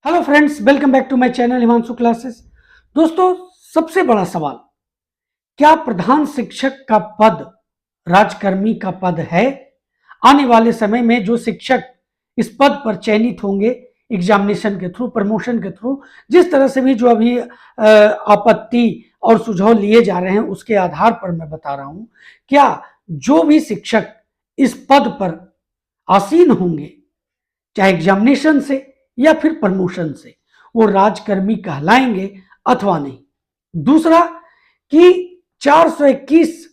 Hello friends, welcome back to my channel Himanshu classes. दोस्तों, सबसे बड़ा सवाल, क्या प्रधान शिक्षक का पद राजकर्मी का पद है? आने वाले समय में जो शिक्षक इस पद पर चयनित होंगे एग्जामिनेशन के थ्रू, प्रमोशन के थ्रू, जिस तरह से भी जो अभी आपत्ति और सुझाव लिए जा रहे हैं उसके आधार पर मैं बता रहा हूं, क्या जो भी शिक्षक इस पद पर आसीन होंगे, चाहे एग्जामिनेशन से या फिर प्रमोशन से, वो राजकर्मी कहलाएंगे अथवा नहीं। दूसरा कि 421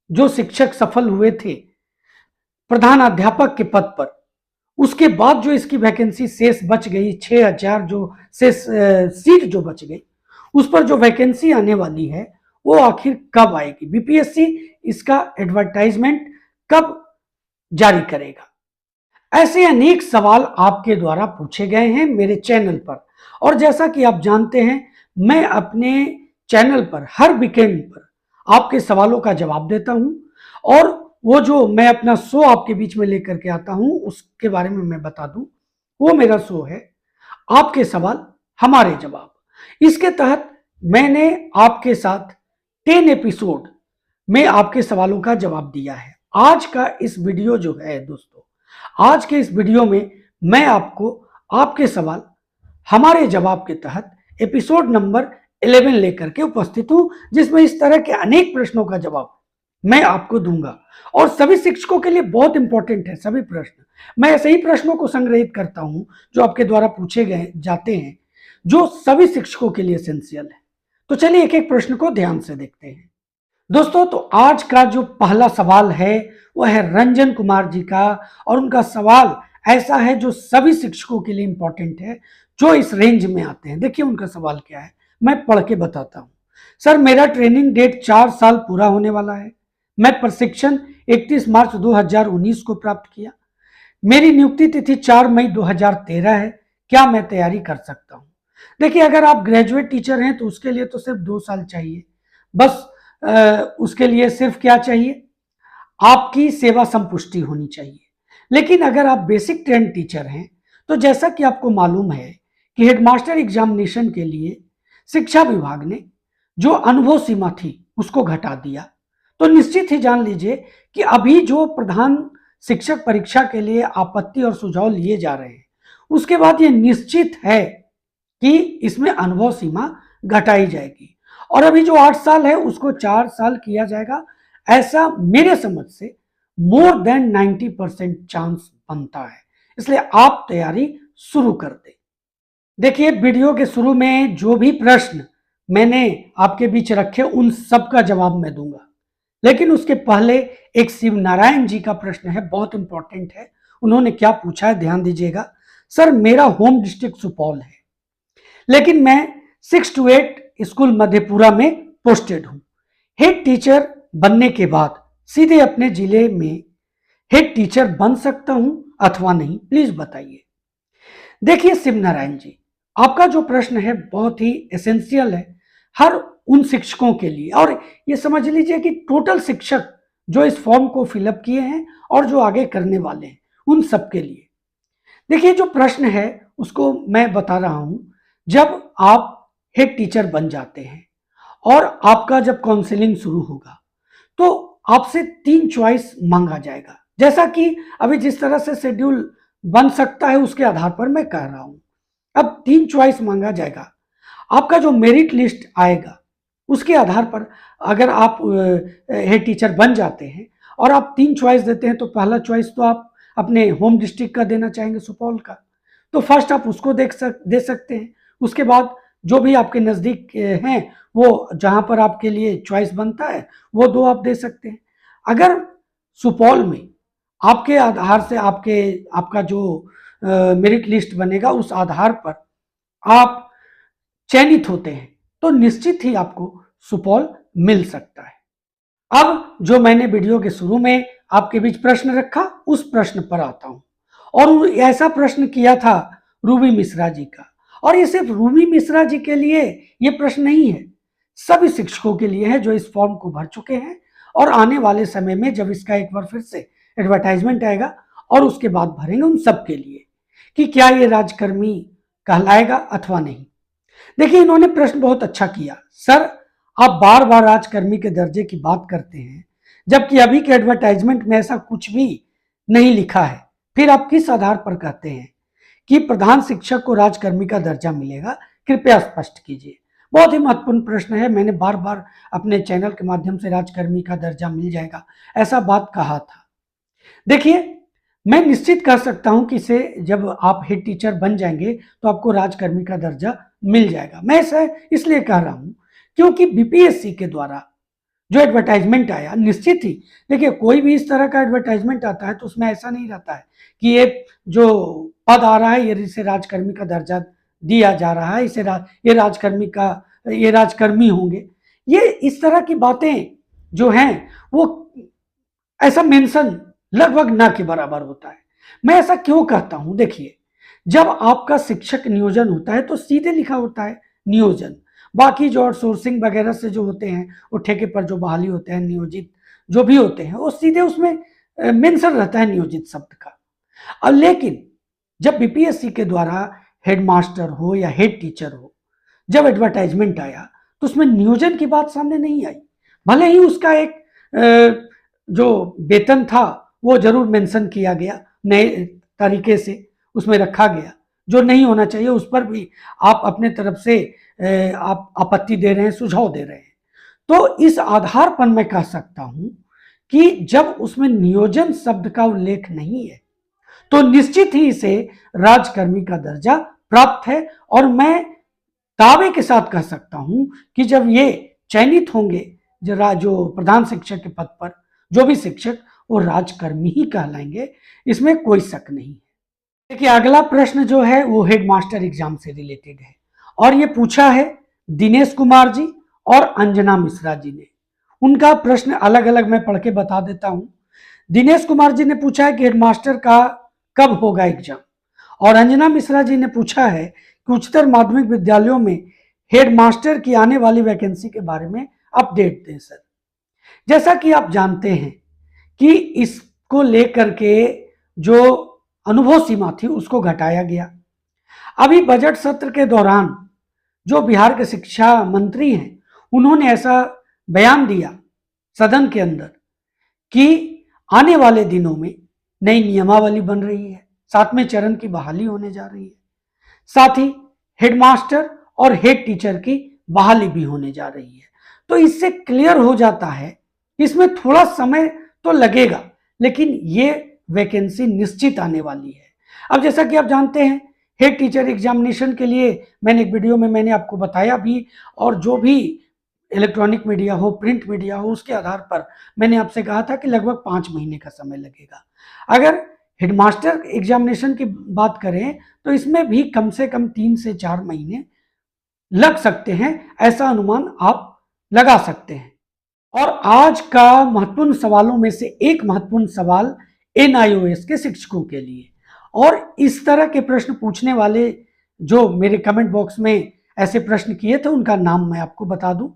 जो शिक्षक सफल हुए थे प्रधान अध्यापक के पद पर, उसके बाद जो इसकी वैकेंसी शेष बच गई, 6000 जो शेष सीट जो बच गई, उस पर जो वैकेंसी आने वाली है वो आखिर कब आएगी? बीपीएससी इसका एडवर्टाइजमेंट कब जारी करेगा? ऐसे अनेक सवाल आपके द्वारा पूछे गए हैं मेरे चैनल पर, और जैसा कि आप जानते हैं मैं अपने चैनल पर हर वीकेंड पर आपके सवालों का जवाब देता हूं, और वो जो मैं अपना शो आपके बीच में लेकर के आता हूं उसके बारे में मैं बता दूं, वो मेरा शो है आपके सवाल हमारे जवाब। इसके तहत मैंने आपके साथ 10 एपिसोड में आपके सवालों का जवाब दिया है। आज का इस वीडियो जो है दोस्तों, आज के इस वीडियो में मैं आपको आपके सवाल हमारे जवाब के तहत एपिसोड नंबर 11 लेकर के उपस्थित हूं, जिसमें इस तरह के अनेक प्रश्नों का जवाब मैं आपको दूंगा, और सभी शिक्षकों के लिए बहुत इंपॉर्टेंट है सभी प्रश्न। मैं ऐसे ही प्रश्नों को संग्रहित करता हूं जो आपके द्वारा पूछे गए जाते हैं, जो सभी शिक्षकों के लिए एसेंशियल है। तो चलिए एक एक प्रश्न को ध्यान से देखते हैं दोस्तों। तो आज का जो पहला सवाल है वह है रंजन कुमार जी का, और उनका सवाल ऐसा है जो सभी शिक्षकों के लिए इंपॉर्टेंट है जो इस रेंज में आते हैं। देखिए उनका सवाल क्या है, मैं पढ़ के बताता हूं। सर, मेरा ट्रेनिंग डेट 4 साल पूरा होने वाला है। मैं प्रशिक्षण 31 मार्च 2019 को प्राप्त किया। मेरी नियुक्ति तिथि 4 मई 2013 है। क्या मैं तैयारी कर सकता हूं? देखिए, अगर आप ग्रेजुएट टीचर हैं तो उसके लिए तो सिर्फ 2 साल चाहिए बस। उसके लिए सिर्फ क्या चाहिए? आपकी सेवा संपुष्टि होनी चाहिए। लेकिन अगर आप बेसिक ट्रेंड टीचर हैं तो जैसा कि आपको मालूम है कि हेडमास्टर एग्जामिनेशन के लिए शिक्षा विभाग ने जो अनुभव सीमा थी उसको घटा दिया। तो निश्चित ही जान लीजिए कि अभी जो प्रधान शिक्षक परीक्षा के लिए आपत्ति और सुझाव लिए जा रहे हैं, उसके बाद ये निश्चित है कि इसमें अनुभव सीमा घटाई जाएगी, और अभी जो 8 साल है उसको 4 साल किया जाएगा। ऐसा मेरे समझ से मोर देन 90% चांस बनता है, इसलिए आप तैयारी शुरू कर दें। देखिए, वीडियो के शुरू में जो भी प्रश्न मैंने आपके बीच रखे उन सब का जवाब मैं दूंगा, लेकिन उसके पहले एक शिव नारायण जी का प्रश्न है, बहुत इंपॉर्टेंट है। उन्होंने क्या पूछा है, ध्यान दीजिएगा। सर, मेरा होम डिस्ट्रिक्ट सुपौल है, लेकिन मैं 6 to 8 स्कूल मधेपुरा में पोस्टेड हूं। हेड टीचर बनने के बाद सीधे अपने जिले में हेड टीचर बन सकता हूं अथवा नहीं, प्लीज बताइए। देखिए शिव नारायण जी, आपका जो प्रश्न है बहुत ही एसेंशियल है हर उन शिक्षकों के लिए, और ये समझ लीजिए कि टोटल शिक्षक जो इस फॉर्म को फिलअप किए हैं और जो आगे करने वाले हैं उन सब के लिए। देखिए, जो प्रश्न है उसको मैं बता रहा हूं। जब आप हेड टीचर बन जाते हैं और आपका जब काउंसलिंग शुरू होगा तो आपसे 3 चॉइस मांगा जाएगा, जैसा कि अभी जिस तरह से शेड्यूल बन सकता है उसके आधार पर मैं कह रहा हूं। अब 3 चॉइस मांगा जाएगा। आपका जो मेरिट लिस्ट आएगा उसके आधार पर अगर आप हेड टीचर बन जाते हैं और आप 3 चॉइस देते हैं, तो पहला चॉइस तो आप अपने होम डिस्ट्रिक्ट का देना चाहेंगे, सुपौल का, तो फर्स्ट आप उसको दे सकते हैं। उसके बाद जो भी आपके नज़दीक हैं, वो जहां पर आपके लिए चॉइस बनता है वो 2 आप दे सकते हैं। अगर सुपौल में आपके आधार से आपका जो मेरिट लिस्ट बनेगा उस आधार पर आप चयनित होते हैं तो निश्चित ही आपको सुपौल मिल सकता है। अब जो मैंने वीडियो के शुरू में आपके बीच प्रश्न रखा उस प्रश्न पर आता हूं, और ऐसा प्रश्न किया था रूबी मिश्रा जी का, और ये सिर्फ रूबी मिश्रा जी के लिए ये प्रश्न नहीं है, सभी शिक्षकों के लिए है जो इस फॉर्म को भर चुके हैं, और आने वाले समय में जब इसका एक बार फिर से एडवर्टाइजमेंट आएगा और उसके बाद भरेंगे उन सब के लिए कि क्या ये राजकर्मी कहलाएगा अथवा नहीं। देखिए, इन्होंने प्रश्न बहुत अच्छा किया। सर, आप बार बार राजकर्मी के दर्जे की बात करते हैं, जबकि अभी के एडवर्टाइजमेंट में ऐसा कुछ भी नहीं लिखा है। फिर आप किस आधार पर कहते हैं कि प्रधान शिक्षक को राजकर्मी का दर्जा मिलेगा? कृपया स्पष्ट कीजिए। बहुत ही महत्वपूर्ण प्रश्न है। मैंने बार बार अपने चैनल के माध्यम से राजकर्मी का दर्जा मिल जाएगा ऐसा बात कहा था। देखिए, मैं निश्चित कह सकता हूं कि इसे जब आप हेड टीचर बन जाएंगे तो आपको राजकर्मी का दर्जा मिल जाएगा। मैं ऐसा इसलिए कह रहा हूं क्योंकि बीपीएससी के द्वारा जो एडवर्टाइजमेंट आया, निश्चित ही देखिए, कोई भी इस तरह का एडवर्टाइजमेंट आता है तो उसमें ऐसा नहीं रहता है कि ये जो पद आ रहा है ये इसे राजकर्मी का दर्जा दिया जा रहा है, ये राजकर्मी होंगे। ये इस तरह की बातें जो हैं वो ऐसा मेंशन लगभग ना के बराबर होता है। मैं ऐसा क्यों कहता हूं? देखिए, जब आपका शिक्षक नियोजन होता है तो सीधे लिखा होता है नियोजन। बाकी जो आउटसोर्सिंग वगैरह से जो होते हैं, वो ठेके पर जो बहाली होते हैं, नियोजित जो भी होते हैं, वो सीधे उसमें मेंशन रहता है नियोजित शब्द का। अब लेकिन जब बीपीएससी के द्वारा हेडमास्टर हो या हेड टीचर हो, जब एडवर्टाइजमेंट आया तो उसमें नियोजन की बात सामने नहीं आई। भले ही उसका एक जो वेतन था वो जरूर मेंशन किया गया, नए तरीके से उसमें रखा गया, जो नहीं होना चाहिए उस पर भी आप अपने तरफ से आप आपत्ति दे रहे हैं, सुझाव दे रहे हैं। तो इस आधार पर मैं कह सकता हूं कि जब उसमें नियोजन शब्द का उल्लेख नहीं है तो निश्चित ही इसे राजकर्मी का दर्जा प्राप्त है। और मैं दावे के साथ कह सकता हूं कि जब ये चयनित होंगे जो प्रधान शिक्षक के पद पर, जो भी शिक्षक, वो राजकर्मी ही कहलाएंगे, इसमें कोई शक नहीं है। देखिए, अगला प्रश्न जो है वो हेडमास्टर एग्जाम से रिलेटेड है और ये पूछा है दिनेश कुमार जी और अंजना मिश्रा जी ने। उनका प्रश्न अलग अलग मैं पढ़ के बता देता हूं। दिनेश कुमार जी ने पूछा है कि हेडमास्टर का कब होगा एग्जाम, और अंजना मिश्रा जी ने पूछा है कि उच्चतर माध्यमिक विद्यालयों में हेडमास्टर की आने वाली वैकेंसी के बारे में अपडेट दें सर। जैसा कि आप जानते हैं कि इसको लेकर के जो अनुभव सीमा थी उसको घटाया गया। अभी बजट सत्र के दौरान जो बिहार के शिक्षा मंत्री हैं, उन्होंने ऐसा बयान दिया सदन के अंदर कि आने वाले दिनों में नई नियमावली बन रही है, 7वें चरण की बहाली होने जा रही है, साथ ही हेडमास्टर और हेड टीचर की बहाली भी होने जा रही है। तो इससे क्लियर हो जाता है, इसमें थोड़ा समय तो लगेगा लेकिन ये वैकेंसी निश्चित आने वाली है। अब जैसा कि आप जानते हैं, हेड टीचर एग्जामिनेशन के लिए मैंने एक वीडियो में मैंने आपको बताया भी, और जो भी इलेक्ट्रॉनिक मीडिया हो, प्रिंट मीडिया हो, उसके आधार पर मैंने आपसे कहा था कि लगभग 5 महीने का समय लगेगा। अगर हेडमास्टर एग्जामिनेशन की बात करें तो इसमें भी कम से कम 3 से 4 महीने लग सकते हैं, ऐसा अनुमान आप लगा सकते हैं। और आज का महत्वपूर्ण सवालों में से एक महत्वपूर्ण सवाल एनआईओएस के शिक्षकों के लिए, और इस तरह के प्रश्न पूछने वाले जो मेरे कमेंट बॉक्स में ऐसे प्रश्न किए थे उनका नाम मैं आपको बता दूं,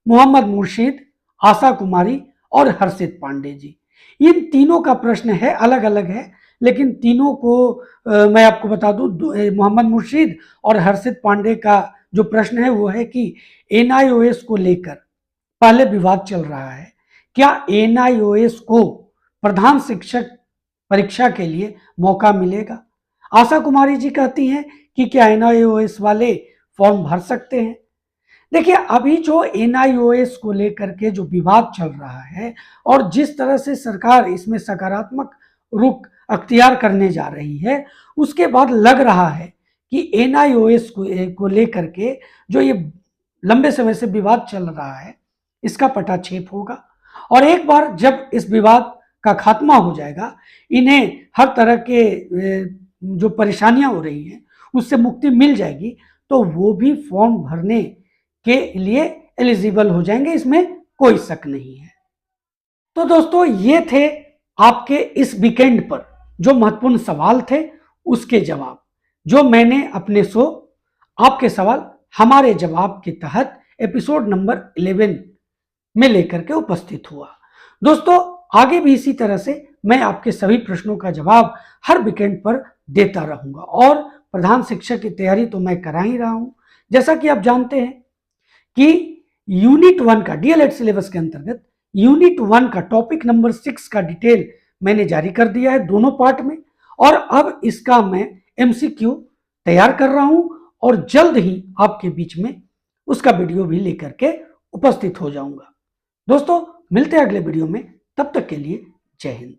मोहम्मद मुर्शीद, आशा कुमारी और हर्षित पांडे जी। इन तीनों का प्रश्न है, अलग अलग है, लेकिन तीनों को मैं आपको बता दूं, मोहम्मद मुर्शीद और हर्षित पांडे का जो प्रश्न है वो है कि एनआईओएस को लेकर पहले विवाद चल रहा है, क्या एनआईओएस को प्रधान शिक्षक परीक्षा के लिए मौका मिलेगा? आशा कुमारी जी कहती हैं कि क्या एनआईओएस वाले फॉर्म भर सकते हैं? देखिए, अभी जो एनआईओएस को लेकर के जो विवाद चल रहा है और जिस तरह से सरकार इसमें सकारात्मक रुख अख्तियार करने जा रही है, उसके बाद लग रहा है कि एनआईओएस को लेकर के जो ये लंबे समय से विवाद चल रहा है, इसका पटाक्षेप होगा। और एक बार जब इस विवाद का खात्मा हो जाएगा, इन्हें हर तरह के जो परेशानियां हो रही हैं उससे मुक्ति मिल जाएगी, तो वो भी फॉर्म भरने के लिए एलिजिबल हो जाएंगे, इसमें कोई शक नहीं है। तो दोस्तों, ये थे आपके इस वीकेंड पर जो महत्वपूर्ण सवाल थे उसके जवाब, जो मैंने अपने शो आपके सवाल हमारे जवाब के तहत एपिसोड नंबर 11 में लेकर के उपस्थित हुआ। दोस्तों, आगे भी इसी तरह से मैं आपके सभी प्रश्नों का जवाब हर वीकेंड पर देता रहूंगा, और प्रधान शिक्षक की तैयारी तो मैं करा ही रहा हूं। जैसा कि आप जानते हैं कि यूनिट 1 का डीएलएड सिलेबस के अंतर्गत यूनिट 1 का टॉपिक नंबर 6 का डिटेल मैंने जारी कर दिया है दोनों पार्ट में, और अब इसका मैं एमसीक्यू तैयार कर रहा हूं और जल्द ही आपके बीच में उसका वीडियो भी लेकर के उपस्थित हो जाऊंगा। दोस्तों, मिलते हैं अगले वीडियो में, तब तक के लिए जय हिंद।